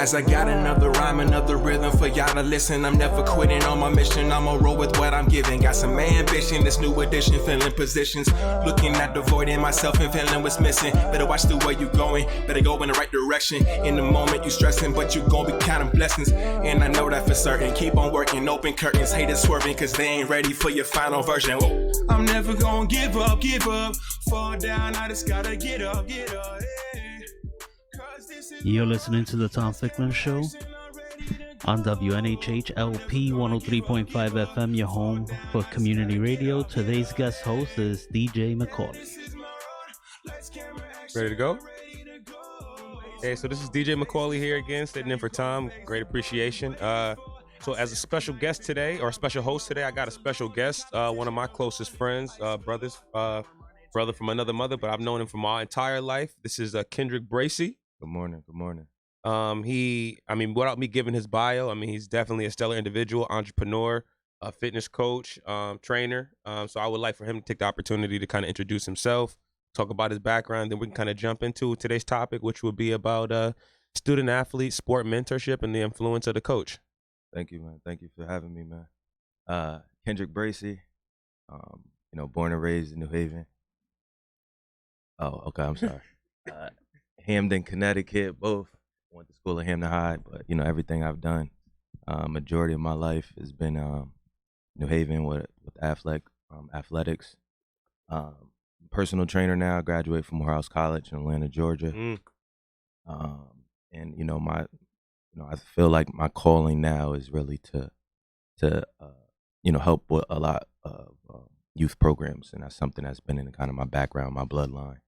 As I got another rhyme, another rhythm for y'all to listen. I'm never quitting on my mission, I'ma roll with what I'm giving. Got some ambition, this new edition, filling positions. Looking at the void in myself and feeling what's missing. Better watch the way you going, better go in the right direction. In the moment you stressing, but you gon' be counting blessings. And I know that for certain, keep on working, open curtains. Haters swerving, cause they ain't ready for your final version. Whoa. I'm never gonna give up, fall down, I just gotta get up, yeah. You're listening to the Tom Ficklin Show on WNHH LP 103.5 FM, your home for community radio. Today's guest host is DJ McAulay. Ready to go? Hey, so this is DJ McAulay here again, sitting in for Tom. Great appreciation. So as a special guest today, or special host today, I got a special guest, one of my closest friends, brother from another mother, but I've known him for my entire life. This is Kendrick Bracey. Good morning. Without me giving his bio, he's definitely a stellar individual, entrepreneur, a fitness coach, trainer. So I would like for him to take the opportunity to kind of introduce himself, talk about his background, then we can kind of jump into today's topic, which would be about student athlete, sport mentorship, and the influence of the coach. Thank you, man. Thank you for having me, man. Kendrick Bracey, born and raised in New Haven. Oh, okay, I'm sorry. Hamden, Connecticut, both. Went to school at Hamden High, but, everything I've done, majority of my life has been New Haven with athletics. Personal trainer now, I graduated from Morehouse College in Atlanta, Georgia. I feel like my calling now is really to help with a lot of youth programs, and that's something that's been in kind of my background, my bloodline,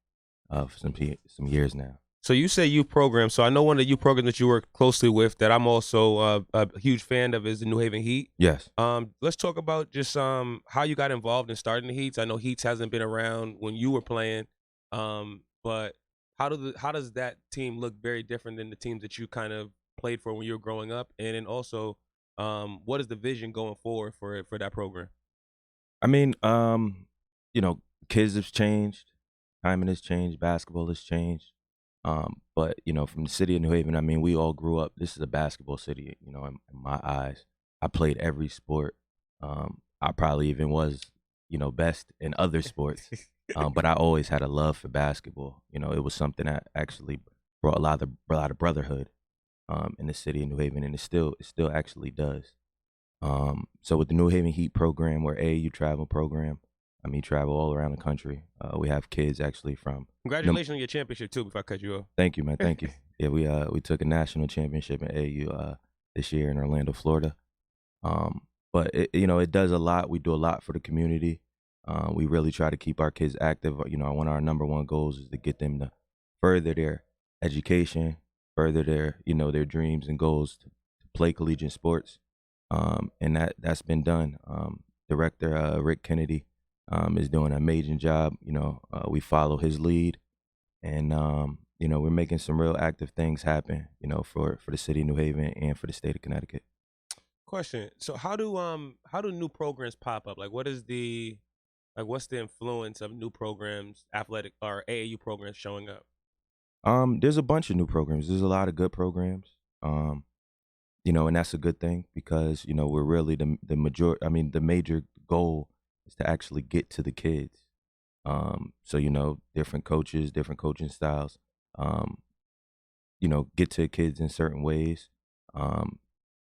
for some years now. So you say youth program. So I know one of the youth programs that you work closely with that I'm also a huge fan of is the New Haven Heat. Yes. Let's talk about just how you got involved in starting the Heats. I know Heats hasn't been around when you were playing, but how does that team look very different than the teams that you kind of played for when you were growing up? And then also, what is the vision going forward for that program? Kids have changed, timing has changed, basketball has changed. But from the city of New Haven, we all grew up. This is a basketball city, in my eyes. I played every sport. I probably even was, best in other sports. But I always had a love for basketball. It was something that actually brought a lot of brotherhood in the city of New Haven, and it still actually does. So with the New Haven Heat program, or AAU travel program, travel all around the country. We have kids actually from. Congratulations on your championship too. Before I cut you off. Thank you, man. Thank you. Yeah, we took a national championship in AAU this year in Orlando, Florida. But it does a lot. We do a lot for the community. We really try to keep our kids active. One of our number one goals is to get them to further their education, further their dreams and goals to play collegiate sports. And that's been done. Director Rick Kennedy is doing an amazing job. We follow his lead, and we're making some real active things happen. For the city of New Haven and for the state of Connecticut. Question: So how do new programs pop up? What's the influence of new programs, athletic or AAU programs showing up? There's a bunch of new programs. There's a lot of good programs. And that's a good thing because we're really the major goal is to actually get to the kids. So, different coaches, different coaching styles, get to kids in certain ways.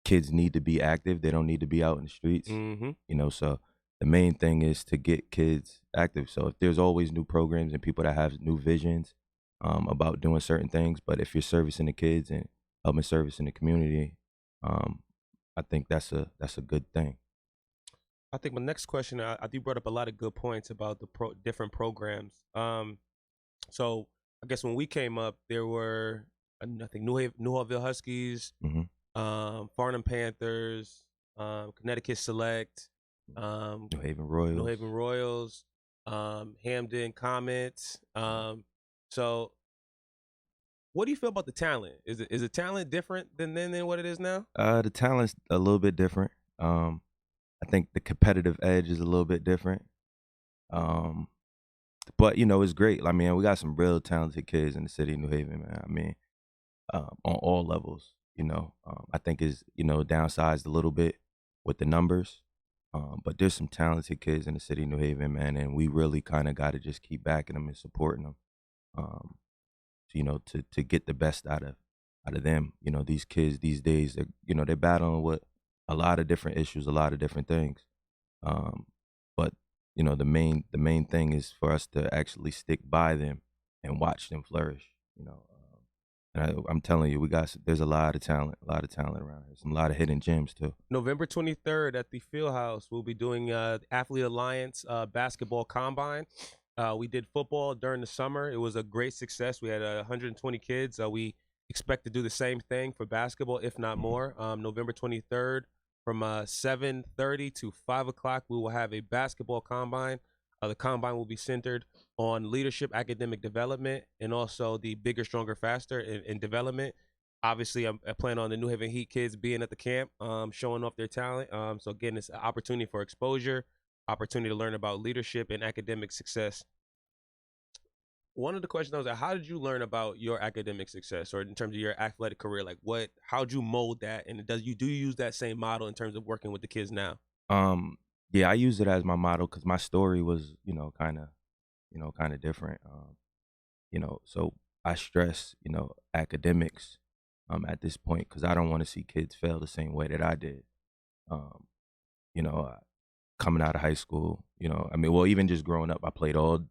Kids need to be active. They don't need to be out in the streets. Mm-hmm. So the main thing is to get kids active. So if there's always new programs and people that have new visions about doing certain things, but if you're servicing the kids and helping service in the community, I think that's a good thing. I think my next question, I think you brought up a lot of good points about the different programs. So I guess when we came up, there were, I think, Newhallville Huskies, Farnham Panthers, Connecticut Select, New Haven Royals, Hamden Comets. So what do you feel about the talent? Is the talent different than what it is now? The talent's a little bit different. I think the competitive edge is a little bit different. But, it's great. We got some real talented kids in the city of New Haven, man. On all levels. I think is, downsized a little bit with the numbers. But there's some talented kids in the city of New Haven, man, and we really kind of got to just keep backing them and supporting them, um, to get the best out of them. These kids these days, they're battling with a lot of different issues, a lot of different things. Um, but the main thing is for us to actually stick by them and watch them flourish. I'm telling you, there's a lot of talent around here. Some a lot of hidden gems too. November 23rd at the Fieldhouse, we'll be doing the Athlete Alliance basketball combine. We did football during the summer. It was a great success. We had 120 kids. We expect to do the same thing for basketball, if not more. November 23rd from 7:30 to 5 o'clock, we will have a basketball combine. The combine will be centered on leadership, academic development, and also the bigger, stronger, faster in development. Obviously, I plan on the New Haven Heat kids being at the camp, showing off their talent. So again, it's an opportunity for exposure, opportunity to learn about leadership and academic success. One of the questions I was like, how did you learn about your academic success, or in terms of your athletic career? Like, how'd you mold that? And do you use that same model in terms of working with the kids now? Yeah, I use it as my model because my story was, kind of different. So I stress, academics, at this point because I don't want to see kids fail the same way that I did. Um, Coming out of high school, well, even just growing up, I played all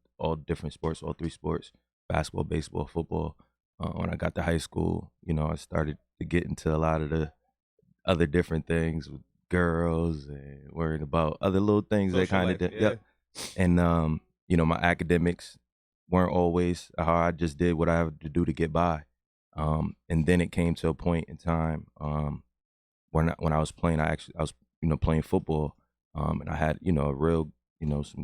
different sports, all three sports: basketball, baseball, football. When I got to high school, I started to get into a lot of the other different things with girls and worrying about other little things that Social kind life, of yeah. yep. And my academics weren't always how I just did what I had to do to get by. And then it came to a point in time when I was playing, I was playing football, and I had a real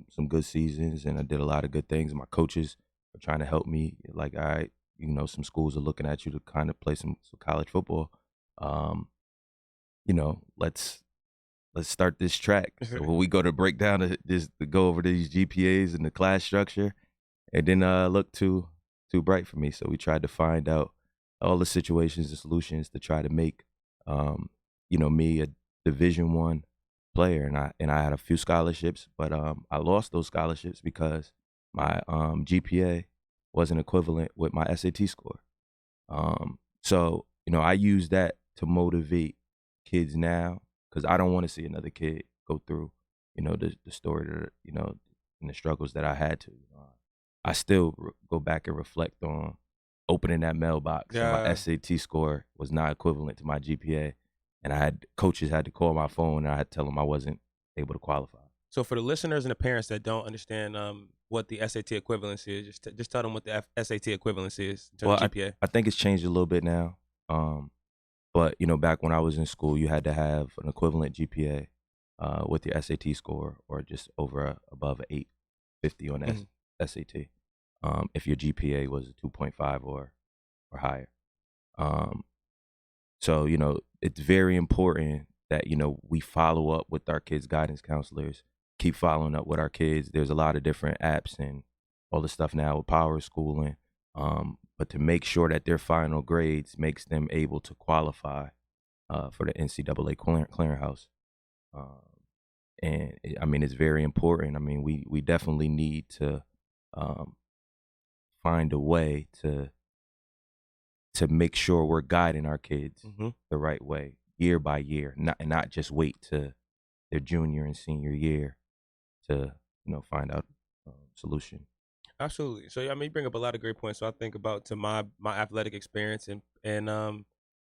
some good seasons, and I did a lot of good things. And my coaches were trying to help me, like, all right, some schools are looking at you to kind of play some college football. Um, let's start this track. So when we go to break down to go over these GPAs and the class structure, it didn't look too bright for me. So we tried to find out all the situations and solutions to try to make me a Division I player. And I had a few scholarships, but I lost those scholarships because my GPA wasn't equivalent with my SAT score. So I use that to motivate kids now, because I don't want to see another kid go through, the story that, and the struggles that I had to. I still go back and reflect on opening that mailbox. And my Yeah. SAT score was not equivalent to my GPA, and coaches had to call my phone, and I had to tell them I wasn't able to qualify. So for the listeners and the parents that don't understand what the SAT equivalency is, just tell them what the SAT equivalency is in terms of GPA. I think it's changed a little bit now. But back when I was in school, you had to have an equivalent GPA with your SAT score, or just above 850 on Mhm. SAT. If your GPA was a 2.5 or higher. So it's very important that we follow up with our kids' guidance counselors. Keep following up with our kids. There's a lot of different apps and all the stuff now with power schooling. But to make sure that their final grades makes them able to qualify for the NCAA clearinghouse. It's very important. We definitely need to find a way to make sure we're guiding our kids the right way year by year, not just wait to their junior and senior year to find out solution. Absolutely. So you bring up a lot of great points. So I think about my athletic experience, and a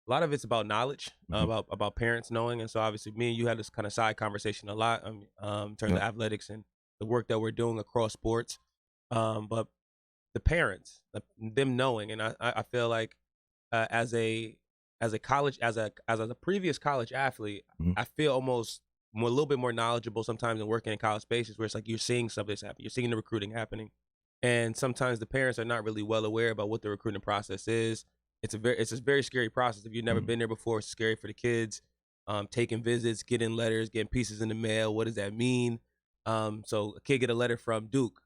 lot of it's about knowledge, about parents knowing. And so obviously me and you had this kind of side conversation a lot in terms of athletics and the work that we're doing across sports. But the parents, them knowing, and I feel like as a previous college athlete, I feel almost a little bit more knowledgeable sometimes in working in college spaces, where it's like you're seeing something happen, you're seeing the recruiting happening, and sometimes the parents are not really well aware about what the recruiting process is. It's a very scary process. If you've never been there before, it's scary for the kids. Taking visits, getting letters, getting pieces in the mail. What does that mean? So a kid get a letter from Duke,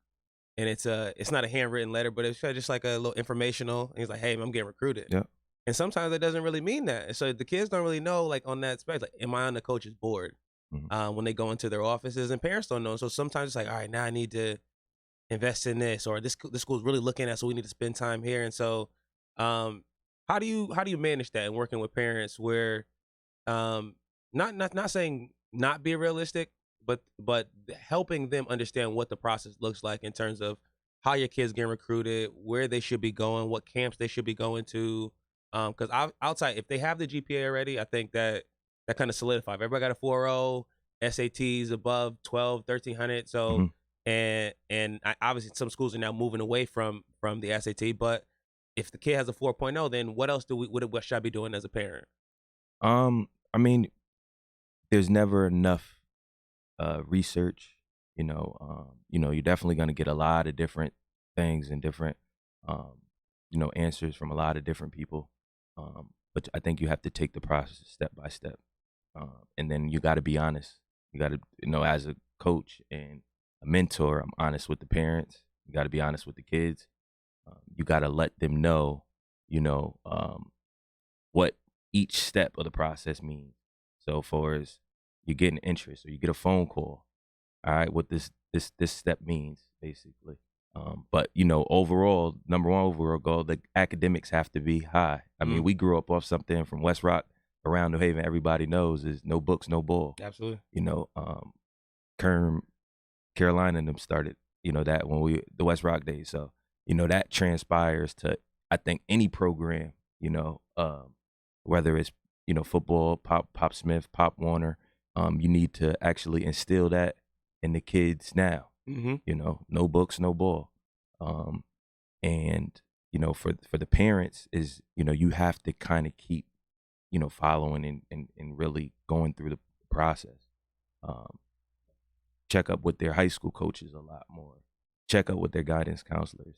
and it's not a handwritten letter, but it's just like a little informational. And he's like, "Hey, I'm getting recruited." Yeah. And sometimes that doesn't really mean that. So the kids don't really know, like, on that spec, like, am I on the coach's board when they go into their offices? And parents don't know. So sometimes it's like, all right, now I need to invest in this, or this school's really looking at, so we need to spend time here. And so, um, how do you manage that and working with parents where, not saying not be realistic, but helping them understand what the process looks like in terms of how your kids get recruited, where they should be going, what camps they should be going to. Because outside, if they have the GPA already, I think that kind of solidifies. Everybody got a 4.0, SATs above 12, 1300. So, obviously some schools are now moving away from the SAT. But if the kid has a 4.0, then what else what should I be doing as a parent? I mean, there's never enough research. You're definitely going to get a lot of different things and different, answers from a lot of different people. But I think you have to take the process step by step, and then you got to be honest. You got to, as a coach and a mentor, I'm honest with the parents. You got to be honest with the kids. You got to let them know, what each step of the process means. So, for as you get an interest or you get a phone call, all right, what this step means, basically. But overall, number one overall goal, the academics have to be high. I mean, we grew up off something from West Rock around New Haven. Everybody knows is no books, no ball. Absolutely. Kerm, Carolina, and them started, that when the West Rock days. So, that transpires to, I think, any program, whether it's, football, Pop Smith, Pop Warner, you need to actually instill that in the kids now. No books, no ball. And, for the parents is, you have to kind of keep, following and really going through the process. Check up with their high school coaches a lot more. Check up with their guidance counselors.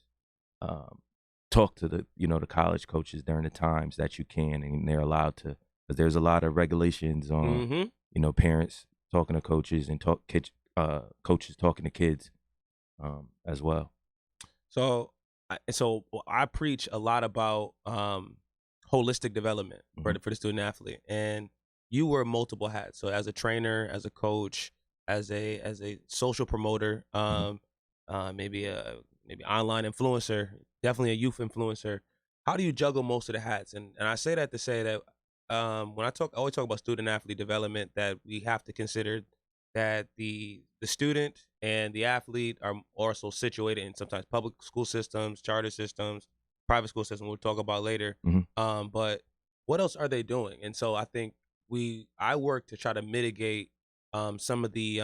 Talk to the college coaches during the times that you can and they're allowed to, because there's a lot of regulations on, parents talking to coaches and coaches talking to kids, as well. So I preach a lot about holistic development for the student athlete, and you wear multiple hats. So as a trainer, as a coach, as a social promoter, maybe online influencer, definitely a youth influencer. How do you juggle most of the hats? And I say that to say that when I always talk about student athlete development, that we have to consider that the student and the athlete are also situated in sometimes public school systems, charter systems, private school systems. We'll talk about later. But what else are they doing? And so I think I work to try to mitigate some of the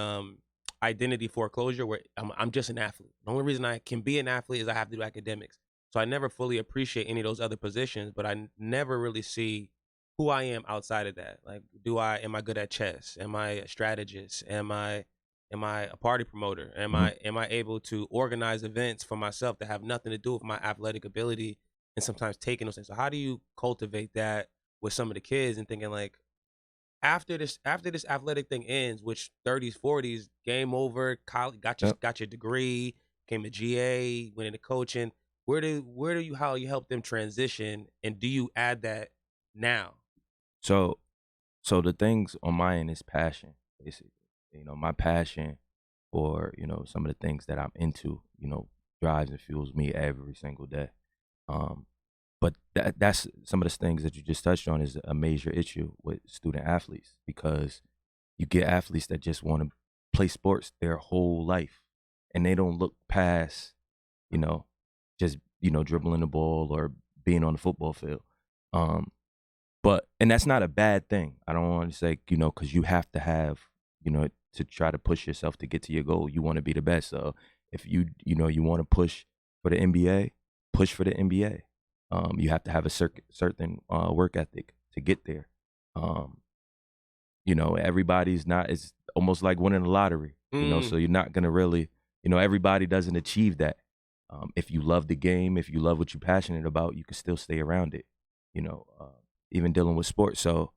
identity foreclosure where I'm just an athlete. The only reason I can be an athlete is I have to do academics. So I never fully appreciate any of those other positions, but I never really see who I am outside of that. Like, am I good at chess? Am I a strategist? Am I a party promoter? Am I able to organize events for myself that have nothing to do with my athletic ability, and sometimes taking those things? So how do you cultivate that with some of the kids and thinking like, after this athletic thing ends, which 30s, 40s, game over, college, got your degree, came a GA, went into coaching. How you help them transition, and do you add that now? So the things on my end is passion, basically. My passion for, some of the things that I'm into, drives and fuels me every single day. But that's some of the things that you just touched on is a major issue with student athletes, because you get athletes that just want to play sports their whole life and they don't look past, just, dribbling the ball or being on the football field. And that's not a bad thing. I don't want to say, because you have to have, to try to push yourself to get to your goal. You want to be the best. So if you want to push for the NBA, push for the NBA. You have to have a certain work ethic to get there. Everybody's not, it's almost like winning the lottery, so you're not going to really, everybody doesn't achieve that. If you love the game, if you love what you're passionate about, you can still stay around it, even dealing with sports. So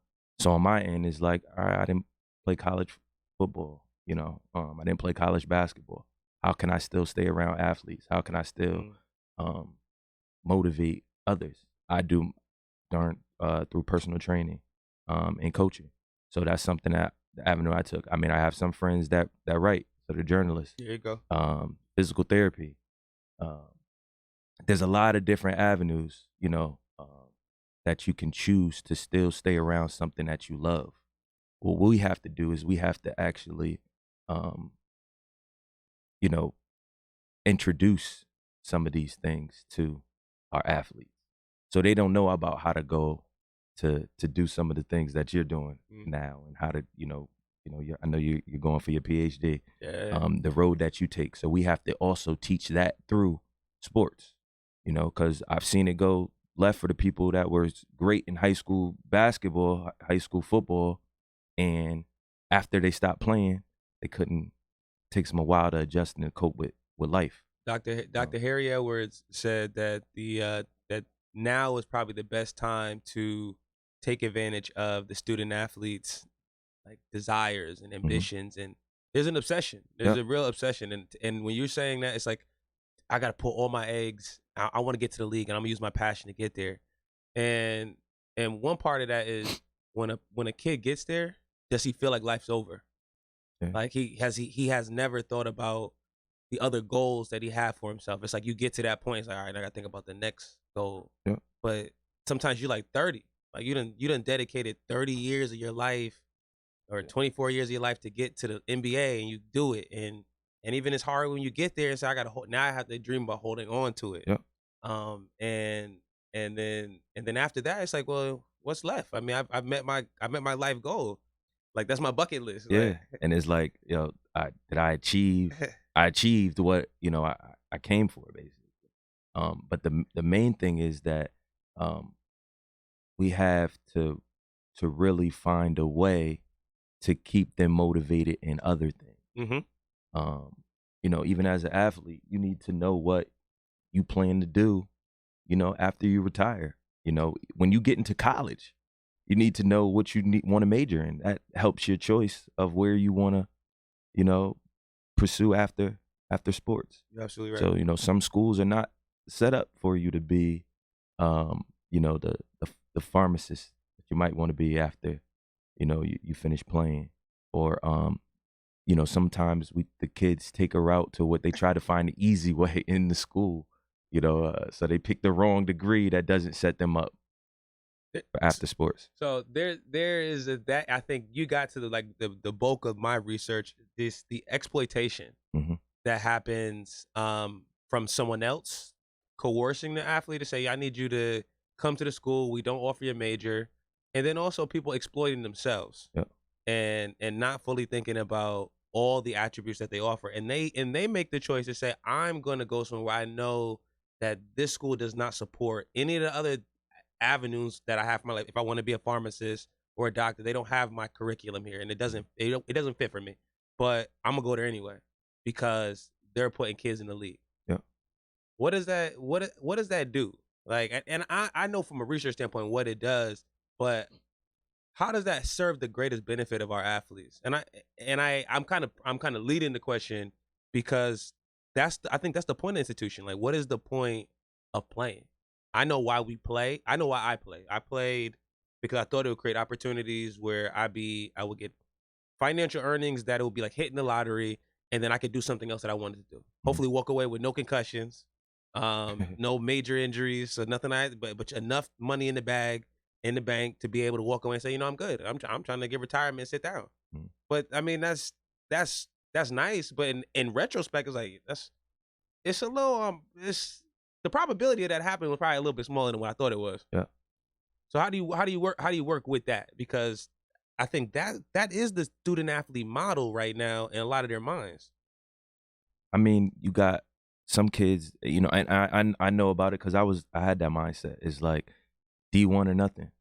on my end is like, all right, I didn't play college football, I didn't play college basketball. How can I still stay around athletes? How can I still motivate others? I do through personal training and coaching. So that's something that the avenue I took. I mean, I have some friends that write, so they're journalists. There you go. Physical therapy. There's a lot of different avenues, that you can choose to still stay around something that you love. What we have to do is we have to actually, introduce some of these things to our athletes, so they don't know about how to go to do some of the things that you're doing now, and how to, I know you're going for your PhD, the road that you take. So we have to also teach that through sports, because I've seen it go left for the people that were great in high school basketball, high school football, and after they stopped playing, they couldn't. Takes them a while to adjust and cope with life. Dr. Harry Edwards said that that now is probably the best time to take advantage of the student athletes' like desires and ambitions, and there's an obsession. There's a real obsession, and when you're saying that, it's like I got to put all my eggs. I want to get to the league, and I'm gonna use my passion to get there. And one part of that is when a kid gets there, does he feel like life's over? Yeah. Like he has never thought about the other goals that he had for himself. It's like you get to that point, it's like, all right, I gotta think about the next goal. Yeah. But sometimes you're like 30. Like you done dedicated 30 years of your life or 24 years of your life to get to the NBA, and you do it. And even it's hard when you get there and say, now I have to dream about holding on to it. Yeah. And then after that, it's like, well, what's left? I mean, I've met my life goal. Like that's my bucket list. Yeah. Like, and it's like, I achieved what, I came for, basically. But the main thing is that we have to really find a way to keep them motivated in other things. Even as an athlete, you need to know what you plan to do, after you retire. When you get into college, you need to know what you want to major in. That helps your choice of where you want to, pursue after sports. You're absolutely right. So, some schools are not set up for you to be, the pharmacist that you might want to be after, you finish playing. Or, sometimes the kids take a route to what they try to find the easy way in the school, so they pick the wrong degree that doesn't set them up for after sports. So there is that I think you got to the bulk of my research, the exploitation that happens from someone else coercing the athlete to say, I need you to come to the school, we don't offer you a major, and then also people exploiting themselves. Yeah. And not fully thinking about all the attributes that they offer, and they make the choice to say, I'm going to go somewhere where I know that this school does not support any of the other avenues that I have for my life. If I want to be a pharmacist or a doctor, they don't have my curriculum here, and it doesn't fit for me. But I'm gonna go there anyway because they're putting kids in the league. Yeah. What does that do? Like, and I know from a research standpoint what it does, but how does that serve the greatest benefit of our athletes? And I'm kind of leading the question because I think that's the point of the institution. Like, what is the point of playing? I know why we play. I know why I play. I played because I thought it would create opportunities where I would get financial earnings that it would be like hitting the lottery, and then I could do something else that I wanted to do. Hopefully walk away with no concussions, no major injuries, so nothing but enough money in the bank to be able to walk away and say, I'm good. I'm trying to get retirement and sit down. But I mean, that's nice. But in retrospect, it's like it's a little the probability of that happening was probably a little bit smaller than what I thought it was. Yeah. So how do you work with that? Because I think that is the student athlete model right now in a lot of their minds. I mean, you got some kids, and I know about it because I had that mindset. It's like D1 or nothing.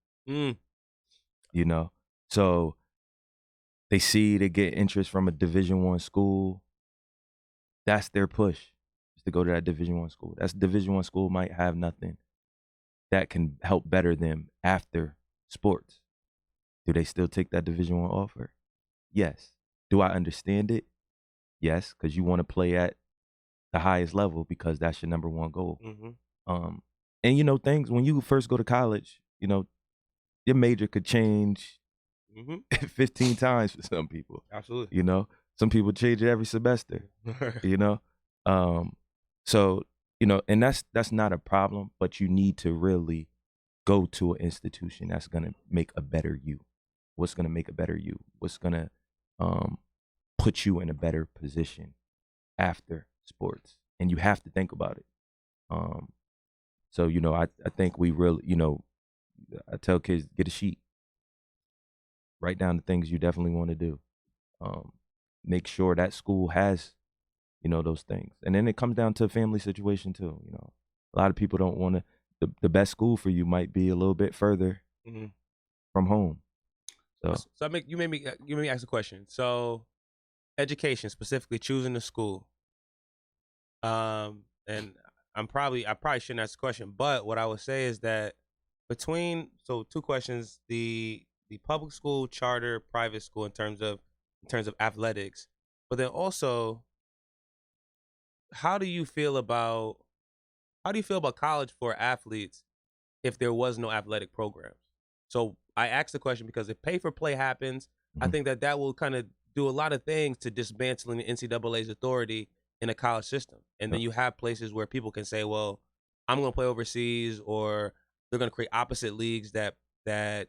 So they see they get interest from a Division I school. That's their push, is to go to that Division I school. That Division I school might have nothing that can help better them after sports. Do they still take that Division I offer? Yes. Do I understand it? Yes, because you want to play at the highest level because that's your number one goal. And things when you first go to college, your major could change Mm-hmm. 15 times for some people. Absolutely. You know, some people change it every semester. You know, so and that's not a problem, but you need to really go to an institution that's gonna make a better you. What's gonna make a better you? What's gonna put you in a better position after sports? And you have to think about it. So I think we really, I tell kids, get a sheet, write down the things you definitely want to do. Make sure that school has, those things. And then it comes down to a family situation too. A lot of people don't want to. The best school for you might be a little bit further Mm-hmm. from home. So you made me ask a question. So education, specifically choosing the school. And I probably shouldn't ask the question, but what I would say is that two questions, the public school, charter, private school in terms of athletics, but then also how do you feel about college for athletes if there was no athletic programs? So I asked the question because if pay for play happens, I think that will kind of do a lot of things to dismantling the NCAA's authority in a college system. And then you have places where people can say, well, I'm going to play overseas, or they're going to create opposite leagues that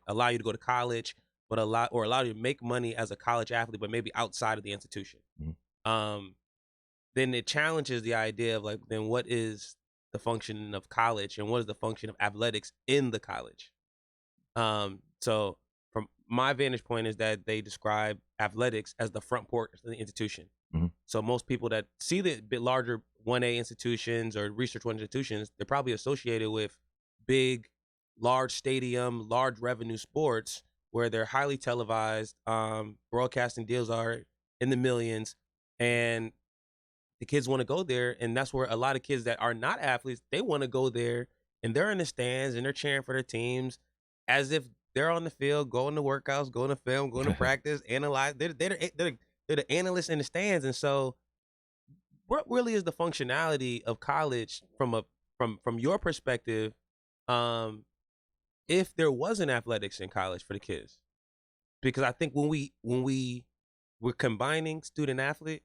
allow you to go to college, but allow you to make money as a college athlete, but maybe outside of the institution. Then it challenges the idea of like, then what is the function of college and what is the function of athletics in the college? So from my vantage point is that they describe athletics as the front porch of the institution. So most people that see the bit larger 1A institutions or research 1 institutions, they're probably associated with big, large stadium, large revenue sports where they're highly televised. Broadcasting deals are in the millions, and the kids want to go there. And that's where a lot of kids that are not athletes, they want to go there, and they're in the stands and they're cheering for their teams as if they're on the field, going to workouts, going to film, going to practice, analyze. They're the analysts in the stands. And so what really is the functionality of college from your perspective, if there wasn't athletics in college for the kids? Because I think when we're combining student athlete,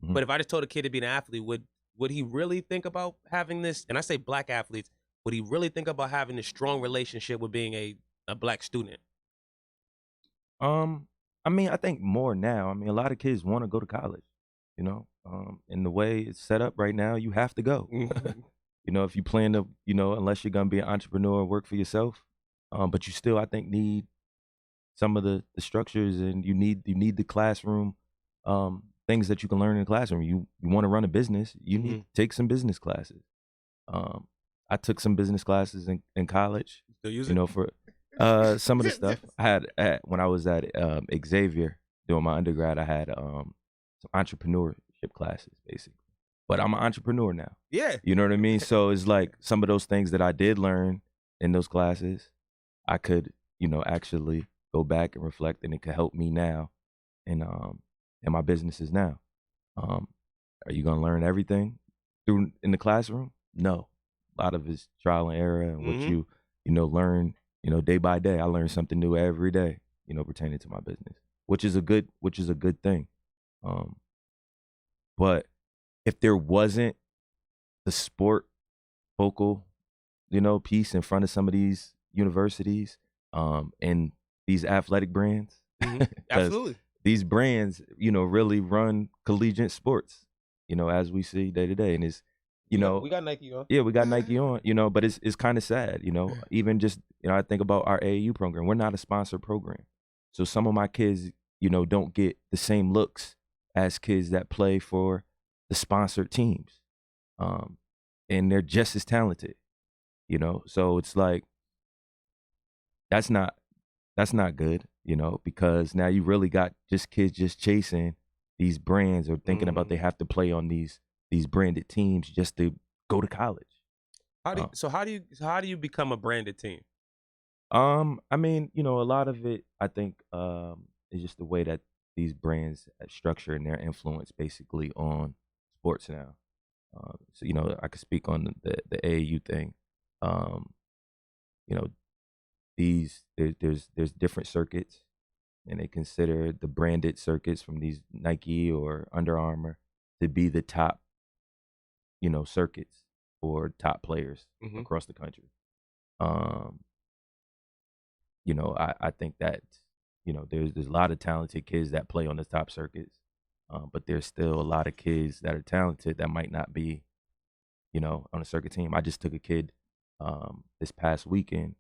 but if I just told a kid to be an athlete, would he really think about having this? And I say black athletes, would he really think about having this strong relationship with being a black student? I mean, I think more now. I mean, a lot of kids want to go to college, and the way it's set up right now, you have to go. If you plan to, unless you're gonna be an entrepreneur or work for yourself, but you still, I think, need some of the structures, and you need the classroom, things that you can learn in the classroom. You want to run a business, you need to take some business classes. I took some business classes in college. Still use it? For some of the stuff I had when I was at Xavier doing my undergrad. I had some entrepreneurship classes, basically. But I'm an entrepreneur now. Yeah. You know what I mean? So it's like some of those things that I did learn in those classes, I could, actually go back and reflect, and it could help me now in my businesses now. Are you gonna learn everything in the classroom? No. A lot of it's trial and error, and what you learn, day by day. I learn something new every day, pertaining to my business, which is a good thing. But if there wasn't the sport focal, piece in front of some of these universities, and these athletic brands, Absolutely, these brands, really run collegiate sports, as we see day to day, and it's, we got Nike on. Yeah, we got Nike on, but it's kind of sad, even just, I think about our AAU program. We're not a sponsored program. So some of my kids, don't get the same looks as kids that play for the sponsored teams. And they're just as talented, so it's like, that's not good, because now you really got just kids just chasing these brands, or thinking about they have to play on these branded teams just to go to college. How do you become a branded team? I mean, a lot of it, I think, is just the way that these brands structure and their influence basically on sports now. So, I could speak on the AAU thing. there's different circuits, and they consider the branded circuits from these Nike or Under Armour to be the top, circuits for top players across the country. I think that, there's a lot of talented kids that play on the top circuits, but there's still a lot of kids that are talented that might not be, on a circuit team. I just took a kid this past weekend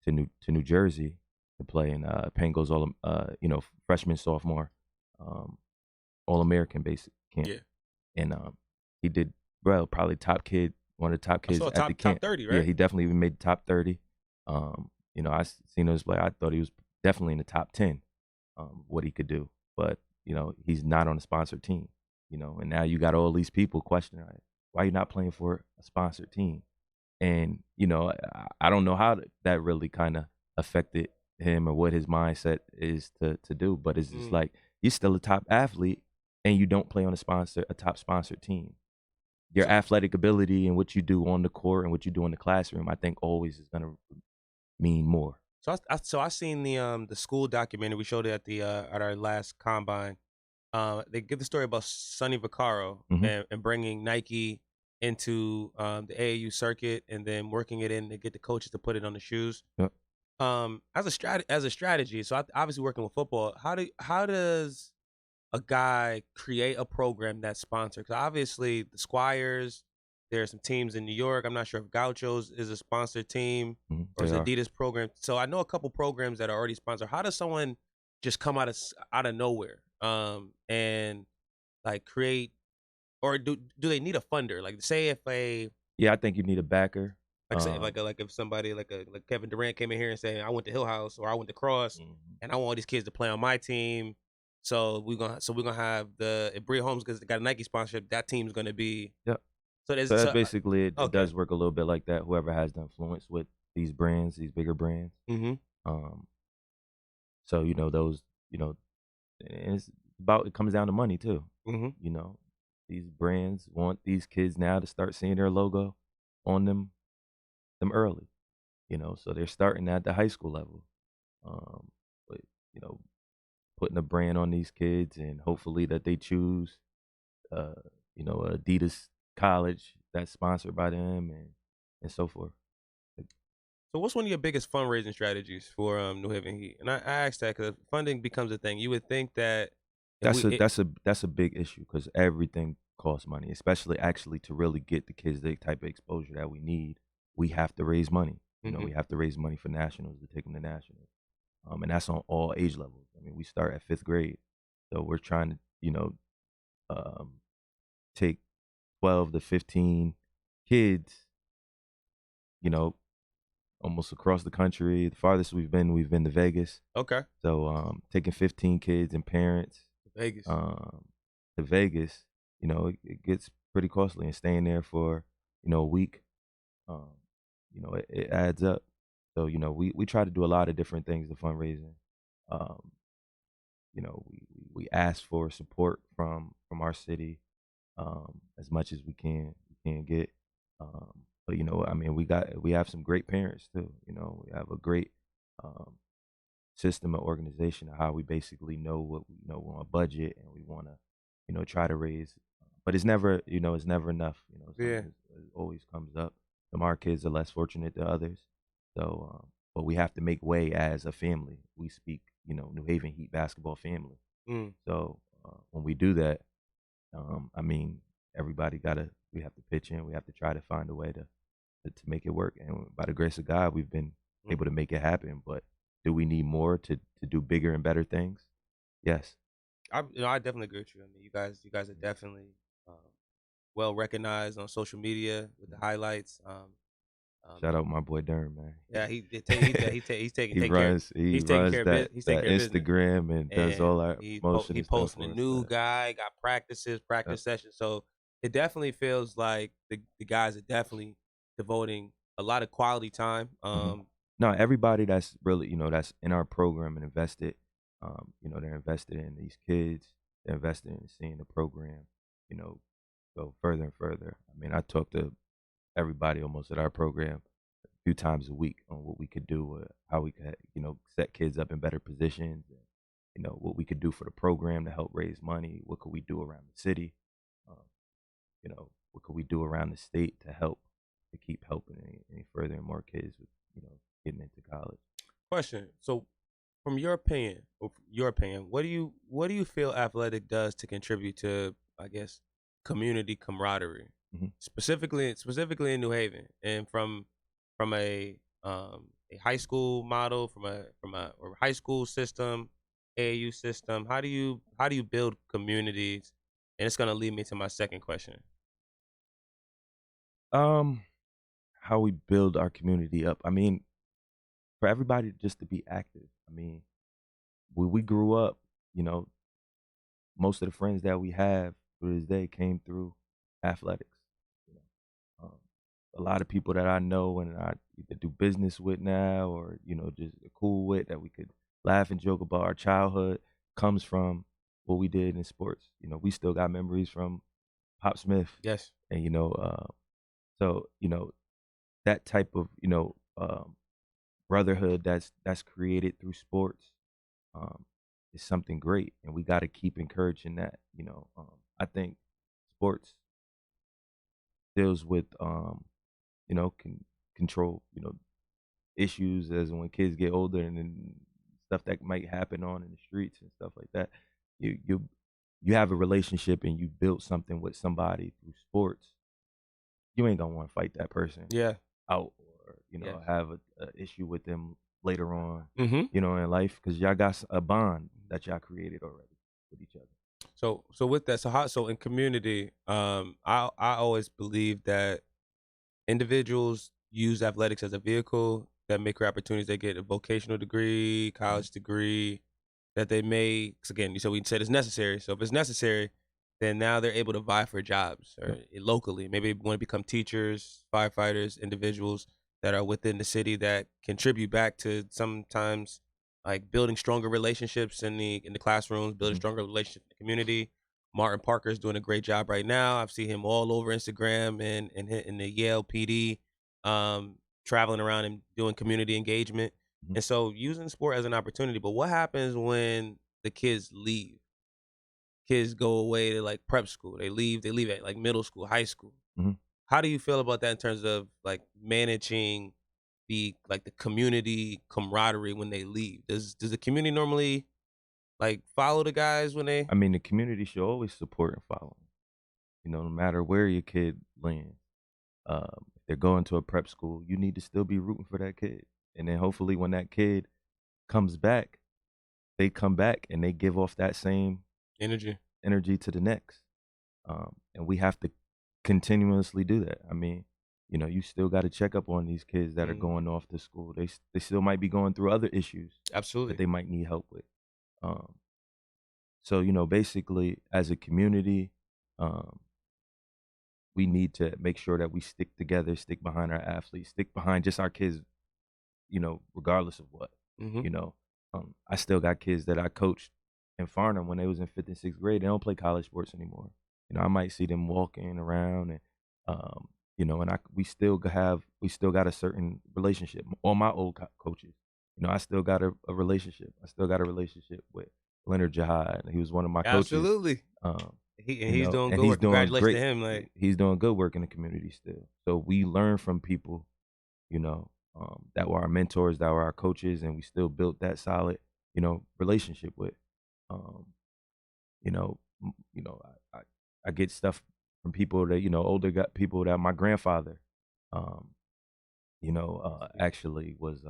to New Jersey to play in Pango's freshman sophomore All American basic camp. Yeah. And he did probably top kid, one of the top kids at the camp. Top 30, right? Yeah, he definitely even made the top 30. I seen his play. I thought he was definitely in the top 10. What he could do, but he's not on a sponsored team. And now you got all these people questioning, why are you not playing for a sponsored team? And I don't know how that really kind of affected him or what his mindset is to do, but it's just like, you're still a top athlete and you don't play on a top sponsored team. Your athletic ability and what you do on the court and what you do in the classroom, I think always is gonna mean more. So I seen the school documentary. We showed it at our last combine. They give the story about Sonny Vaccaro and bringing Nike into the AAU circuit and then working it in to get the coaches to put it on the shoes. Yep. As a strategy. So obviously working with football, how does a guy create a program that's sponsored? Because obviously the Squires, there are some teams in New York. I'm not sure if Gauchos is a sponsored team or is Adidas program. So I know a couple programs that are already sponsored. How does someone just come out of nowhere and like create, or do they need a funder? Like say if I think you need a backer. Say if somebody like Kevin Durant came in here and saying, I went to Hill House or I went to Cross and I want all these kids to play on my team. So we're gonna have if Bria Holmes got a Nike sponsorship, that team's gonna be. Yep. So that's basically it. It does work a little bit like that. Whoever has the influence with these brands, these bigger brands. So those, and it comes down to money too. These brands want these kids now to start seeing their logo on them early. So they're starting at the high school level. But putting a brand on these kids and hopefully that they choose Adidas college that's sponsored by them and so forth. So what's one of your biggest fundraising strategies for New Haven Heat? And I asked that because funding becomes a thing. You would think that that's a big issue because everything costs money, especially actually to really get the kids the type of exposure that we need. We have to raise money. We have to raise money for nationals to take them to nationals. And that's on all age levels. I mean, we start at 5th grade. So we're trying to, take 12 to 15 kids, almost across the country. The farthest we've been to Vegas. Okay. So taking 15 kids and parents to Vegas, it gets pretty costly, and staying there for, a week, it adds up. So, we try to do a lot of different things to fundraising. We ask for support from our city as much as we can get. But we have some great parents too. We have a great system and organization of how we basically know what we're on a budget and we want to, try to raise. But it's never, it's never enough. It always comes up. Some of our kids are less fortunate than others. So, but we have to make way as a family. We speak, New Haven Heat basketball family. So when we do that, everybody we have to pitch in. We have to try to find a way to make it work. And by the grace of God, we've been able to make it happen. But do we need more to do bigger and better things? Yes. I definitely agree with you. I mean, you guys are definitely well recognized on social media with the highlights. Shout out my boy Durham, man. Yeah, he's taking he runs that Instagram and does all our motion. He's posting a new guy, got practice sessions. So it definitely feels like the guys are definitely devoting a lot of quality time. No, everybody that's really, that's in our program and invested, they're invested in these kids. They're invested in seeing the program, go further and further. I mean, I talk to everybody almost at our program few times a week on what we could do, how we could, set kids up in better positions, and, what we could do for the program to help raise money. What could we do around the city? Um, what could we do around the state to help to keep helping any further and more kids with, getting into college? Question. So, from your opinion, what do you feel athletic does to contribute to, I guess, community camaraderie, Mhm. specifically in New Haven, and from a high school model, from a or high school system, AAU system? How do you build communities? And it's gonna lead me to my second question. Um, how we build our community up. I mean, for everybody just to be active. I mean, when we grew up, you know, most of the friends that we have to this day came through athletics. You know, a lot of people that I know and I either do business with now or just cool with, that we could laugh and joke about our childhood, comes from what we did in sports. We still got memories from Pop Smith, Yes. and so that type of brotherhood that's created through sports um, is something great, and we got to keep encouraging that. I think sports deals with control issues as when kids get older, and then stuff that might happen on in the streets and stuff like that. You have a relationship and you build something with somebody through sports. You ain't gonna want to fight that person Yeah. out, or Yes. have a issue with them later on Mm-hmm. in life, because y'all got a bond that y'all created already with each other. So with that, so in community, I always believe that individuals use athletics as a vehicle that make career opportunities. They get a vocational degree, college degree, that they may. 'Cause again, so we said it's necessary. So if it's necessary, then now they're able to vie for jobs or locally. Maybe they want to become teachers, firefighters, individuals that are within the city that contribute back to sometimes like building stronger relationships in the classrooms, building Mhm. stronger relationships in the community. Martin Parker's doing a great job right now. I've seen him all over Instagram and in the Yale PD, traveling around and doing community engagement. Mhm. And so using sport as an opportunity. But what happens when the kids leave? Kids go away to like prep school. They leave at like middle school, high school. Mhm. How do you feel about that in terms of like managing the community camaraderie when they leave? Does the community normally like follow the guys when they? I mean, the community should always support and follow. No matter where your kid lands, if they're going to a prep school, you need to still be rooting for that kid. And then hopefully, when that kid comes back, they come back and they give off that same Energy. energy to the next. And we have to continuously do that. I mean, you still got to check up on these kids that are going off to school. They still might be going through other issues that Absolutely. they might need help with. So basically, as a community, um, we need to make sure that we stick together, stick behind our athletes, stick behind just our kids. Regardless of what. Mm-hmm. I still got kids that I coached in Farnham when they was in 5th and 6th grade. They don't play college sports anymore. I might see them walking around, and and we still got a certain relationship. All my old coaches, I still got a relationship. I still got a relationship with Leonard Jihad. He was one of my coaches. Absolutely. He's doing good work. Congratulations to him. Like, he's doing good work in the community still. So we learn from people, that were our mentors, that were our coaches, and we still built that solid, relationship with. Um, you know, I I get stuff from people that older got people that my grandfather, um, actually was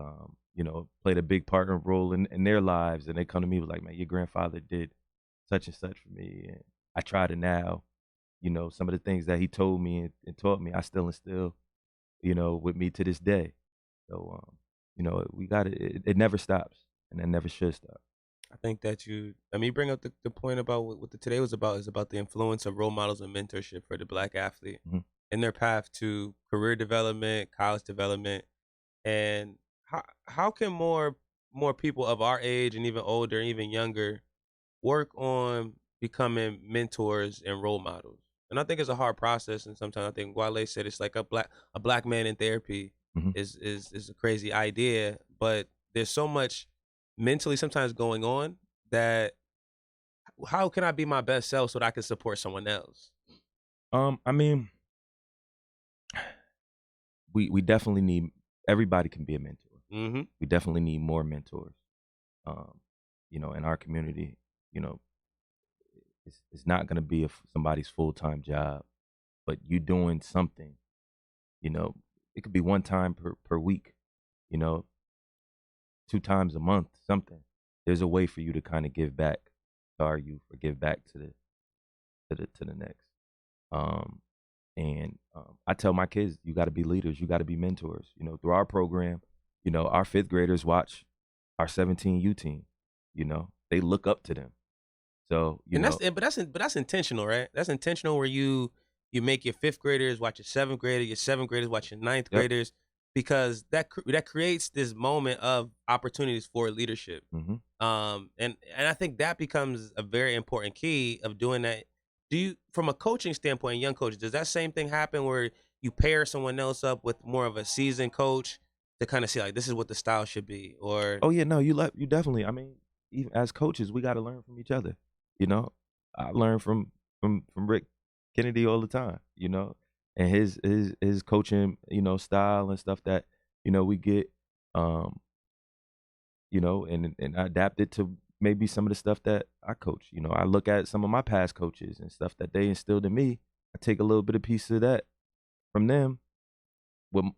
played a big partner role in their lives, and they come to me with like, man, your grandfather did such and such for me, and I try to now, some of the things that he told me and taught me, I still instill, with me to this day. So, we got it never stops, and it never should stop. I think that you bring up the point about what today was about is about the influence of role models and mentorship for the black athlete Mhm. in their path to career development, college development, and how can more people of our age and even older, and even younger, work on becoming mentors and role models? And I think it's a hard process, and sometimes I think Wale said it's like a black man in therapy. Mhm. is a crazy idea, but there's so much mentally sometimes going on that how can I be my best self so that I can support someone else? I mean, we definitely need everybody can be a mentor. Mm-hmm. We definitely need more mentors. Um, in our community, you know, it's not gonna be somebody's full-time job, but you doing something, you know, it could be one time per week, you know, 2 times a month, something. There's a way for you to kind of give back to our youth or give back to the next. Um, I tell my kids, you got to be leaders, you got to be mentors. Through our program, our fifth graders watch our 17U team. They look up to them. So But that's intentional, right? That's intentional where you make your fifth graders watch your seventh graders watch your ninth yep. graders, because that creates this moment of opportunities for leadership. hmm And I think that becomes a very important key of doing that. Do you, from a coaching standpoint, young coaches, does that same thing happen where you pair someone else up with more of a seasoned coach to kind of see like this is what the style should be, or Oh yeah, no, you definitely. I mean, even as coaches, we got to learn from each other. You know, I learn from Rick Kennedy all the time. And his coaching, style and stuff that we get, um, and I adapt it to maybe some of the stuff that I coach. I look at some of my past coaches and stuff that they instilled in me. I take a little bit of piece of that from them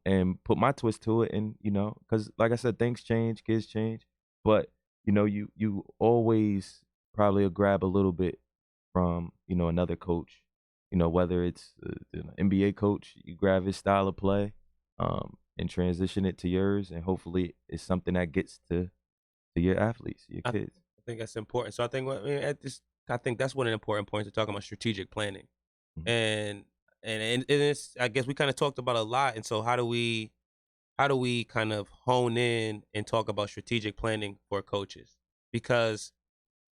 and put my twist to it. And because like I said, things change, kids change, but you always probably will grab a little bit from another coach. Whether it's an NBA coach, you grab his style of play, and transition it to yours, and hopefully it's something that gets to your athletes, your I, kids. I think that's important. So I think I think that's one of the important points to talking about strategic planning. Mhm. And it's, I guess we kind of talked about a lot. And so how do we kind of hone in and talk about strategic planning for coaches? Because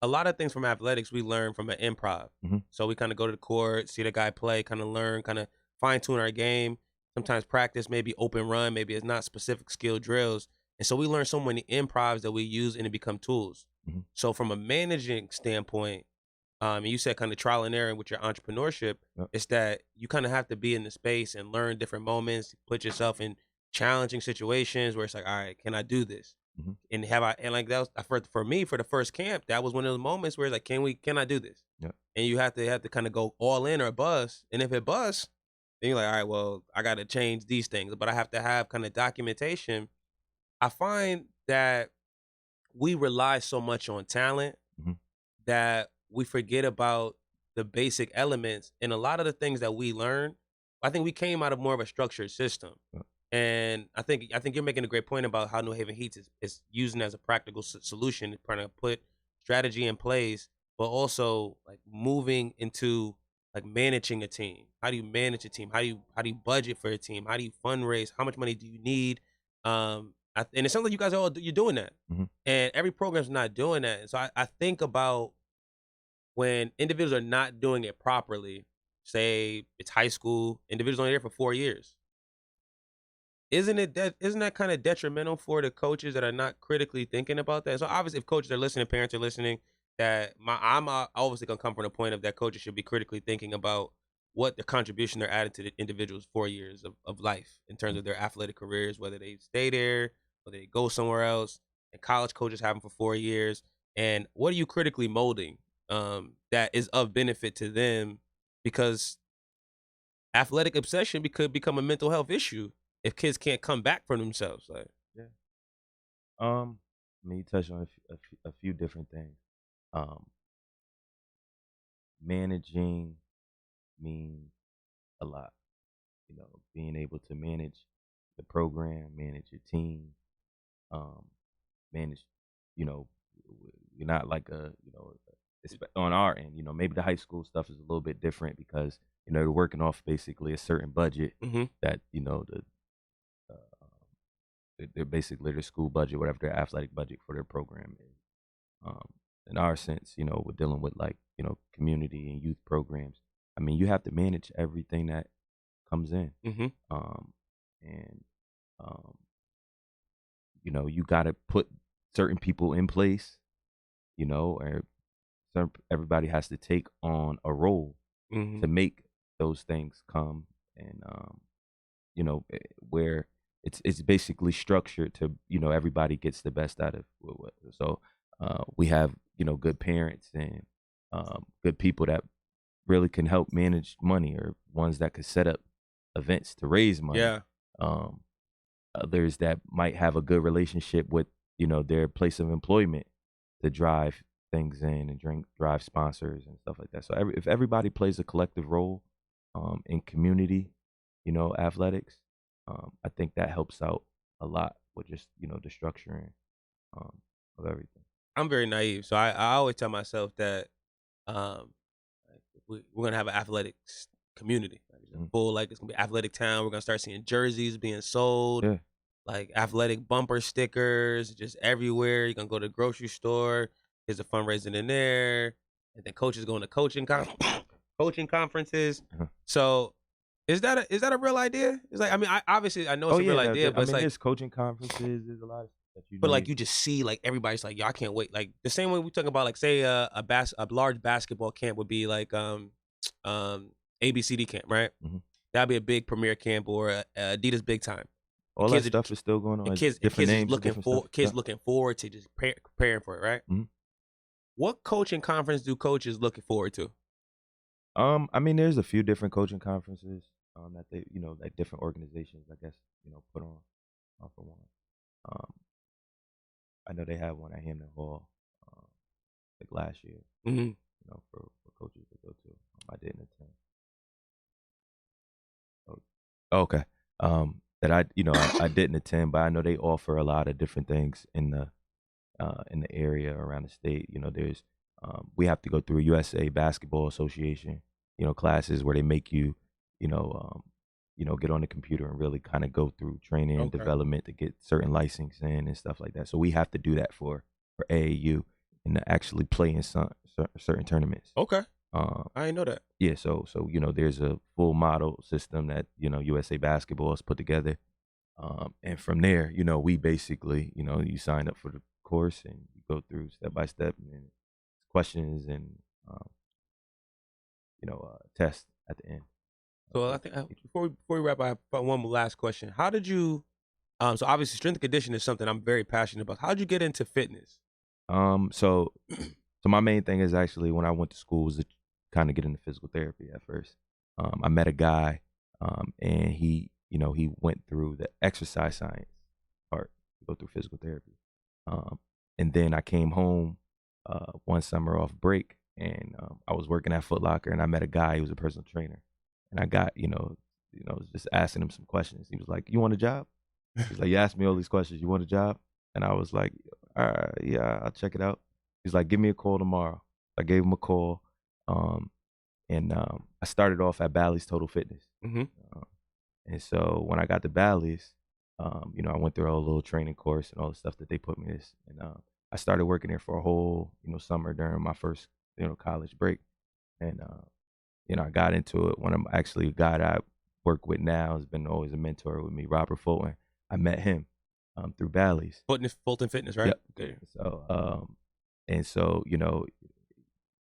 a lot of things from athletics we learn from an improv. Mhm. So we kind of go to the court, see the guy play, kind of learn, kind of fine tune our game. Sometimes practice, maybe open run, maybe it's not specific skill drills. And so we learn so many improvs that we use and it become tools. Mhm. So from a managing standpoint, and you said kind of trial and error with your entrepreneurship, Yep. it's that you kind of have to be in the space and learn different moments, put yourself in challenging situations where it's like, all right, can I do this? Mhm. And have I, and like that was for me for the first camp, that was one of those moments where it's like, can I do this? Yep. And you have to kind of go all in or bust. And if it busts, then you're like, all right, well, I got to change these things, but I have to have kind of documentation. I find that we rely so much on talent Mhm. that we forget about the basic elements, and a lot of the things that we learn, I think we came out of more of a structured system. Yep. And I think you're making a great point about how New Haven Heats is using as a practical solution, trying to put strategy in place, but also like moving into like managing a team. How do you manage a team? How do you budget for a team? How do you fundraise? How much money do you need? And it sounds like you guys you're doing that, Mhm. and every program's not doing that. And so I think about when individuals are not doing it properly. Say it's high school, individuals only there for 4 years. Isn't that kind of detrimental for the coaches that are not critically thinking about that? So obviously, if coaches are listening, parents are listening, that I'm obviously gonna come from the point of that coaches should be critically thinking about what the contribution they're adding to the individual's 4 years of life in terms of their athletic careers, whether they stay there, whether they go somewhere else. And college coaches have them for 4 years. And what are you critically molding that is of benefit to them? Because athletic obsession could become a mental health issue if kids can't come back for themselves. Like, Yeah. I mean, you touched on a few different things. Um, Managing means a lot. Being able to manage the program, manage your team, um, manage. You know, you're not like on our end. Maybe the high school stuff is a little bit different because you're working off basically a certain budget mm-hmm. that uh, they're basically their school budget, whatever their athletic budget for their program is. Um, in our sense, we're dealing with like community and youth programs. I mean, you have to manage everything that comes in. Mm-hmm. Um, and Um, you got to put certain people in place, or everybody has to take on a role Mm-hmm. to make those things come. And, where it's basically structured to, everybody gets the best out of it. So we have, good parents and good people that really can help manage money, or ones that could set up events to raise money. Yeah. Um, Others that might have a good relationship with, their place of employment to drive things in and drive sponsors and stuff like that. So if everybody plays a collective role in community, athletics, I think that helps out a lot with just, the structuring of everything. I'm very naive, so I always tell myself that um, we're gonna have an athletics community, like it's a full, like it's gonna be athletic town. We're gonna start seeing jerseys being sold, Yeah. like athletic bumper stickers, just everywhere. You're gonna go to the grocery store. There's a fundraising in there, and then coaches going to coaching conferences. Uh-huh. So, is that a real idea? It's like, I mean, obviously I know it's a real idea, but it's like, there's coaching conferences. There's a lot of stuff that but like you just see, like everybody's like, yo, I can't wait. Like the same way we talk about, like say a large basketball camp would be like ABCD camp, right? Mhm. That'd be a big premier camp, or a Adidas Big Time. all that stuff is still going on. And It's kids different is names, looking different for stuff. kids Yeah. looking forward to just preparing for it, right? Mhm. What coaching conference do coaches looking forward to? I mean, there's a few different coaching conferences that they, like different organizations, I guess, put on for one. Um, I know they had one at Hampton Hall, like last year, Mm-hmm. for coaches to go to. I didn't attend. Oh, okay. That I didn't attend, but I know they offer a lot of different things in the area around the state. There's we have to go through a USA Basketball Association, classes where they make you, get on the computer and really kind of go through training and Okay. development to get certain licensing and stuff like that. So we have to do that for AAU and to actually play in certain tournaments. Okay, Um, I didn't know that. yeah, so there's a full model system that USA Basketball has put together, and from there, we basically, you sign up for the course and you go through step by step and then questions and tests at the end. So I think before we wrap, I have one last question. How did you? So obviously, strength and conditioning is something I'm very passionate about. How did you get into fitness? So my main thing is actually when I went to school was to kind of get into physical therapy at first. I met a guy, and he went through the exercise science part to go through physical therapy. And then I came home one summer off break, and I was working at Foot Locker, and I met a guy who was a personal trainer, and I got just asking him some questions. He was like, "You want a job?" He's like, "You asked me all these questions. You want a job?" And I was like, "Yeah, I'll check it out." He's like, "Give me a call tomorrow." I gave him a call, and I started off at Bally's Total Fitness. Mm-hmm. And so when I got to Bally's, I went through a little training course and all the stuff that they put me in. And I started working there for a whole, summer during my first, college break. And, I got into it. One of actually a guy that I work with now has been always a mentor with me, Robert Fulton. I met him through Bally's. Fulton Fitness, right? Yep. Okay. So,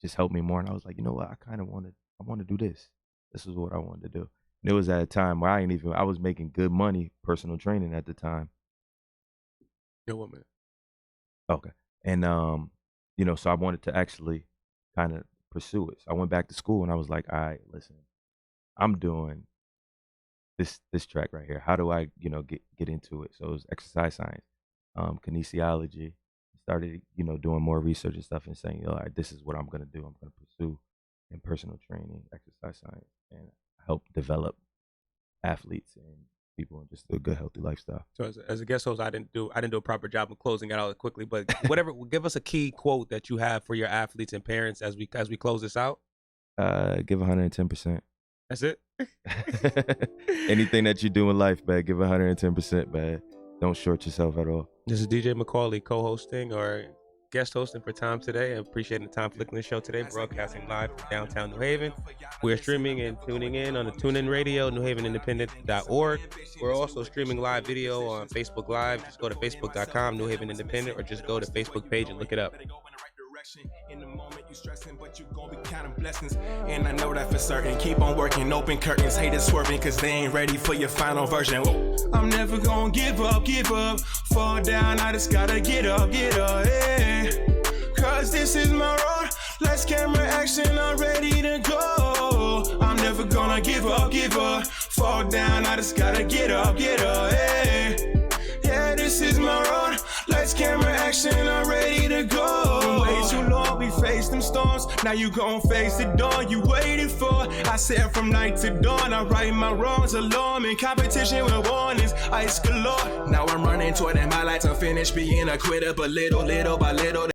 just helped me more. And I was like, you know what? I want to do this. This is what I wanted to do. And it was at a time where I was making good money personal training at the time. Yo, 1 minute. Okay. And, so I wanted to actually kind of pursue it. So I went back to school and I was like, all right, listen, I'm doing this track right here. How do I, get into it? So it was exercise science, kinesiology. Started, doing more research and stuff and saying, all right, this is what I'm going to do. I'm going to pursue in personal training, exercise science, and help develop athletes and people in just a good, healthy lifestyle. So as a guest host, I didn't do a proper job of closing it out quickly, but whatever, give us a key quote that you have for your athletes and parents as we close this out. Give 110%. That's it. Anything that you do in life, man, give 110%, man. Don't short yourself at all. This is DJ McAulay co-hosting, or guest hosting for Tom today. I appreciate the Tom Ficklin show today, broadcasting live from downtown New Haven. We're streaming and tuning in on the TuneIn Radio, newhavenindependent.org. We're also streaming live video on Facebook Live. Just go to facebook.com, New Haven Independent, or just go to Facebook page and look it up. In the moment you stressing, but you gon' be counting blessings. And I know that for certain. Keep on working, open curtains, haters swerving, cause they ain't ready for your final version. Whoa. I'm never gonna give up, fall down, I just gotta get up, yeah. Cause this is my road, lights, camera, action, I'm ready to go. I'm never gonna give up, fall down, I just gotta get up, yeah. Yeah, this is my road, lights, camera, action, I'm ready to go. Way too long, we faced them storms, now you gon' face the dawn you waited for. I said from night to dawn, I right my wrongs alone. In competition with warnings, ice galore. Now I'm running toward them highlights, I'm finished being a quitter, but little by little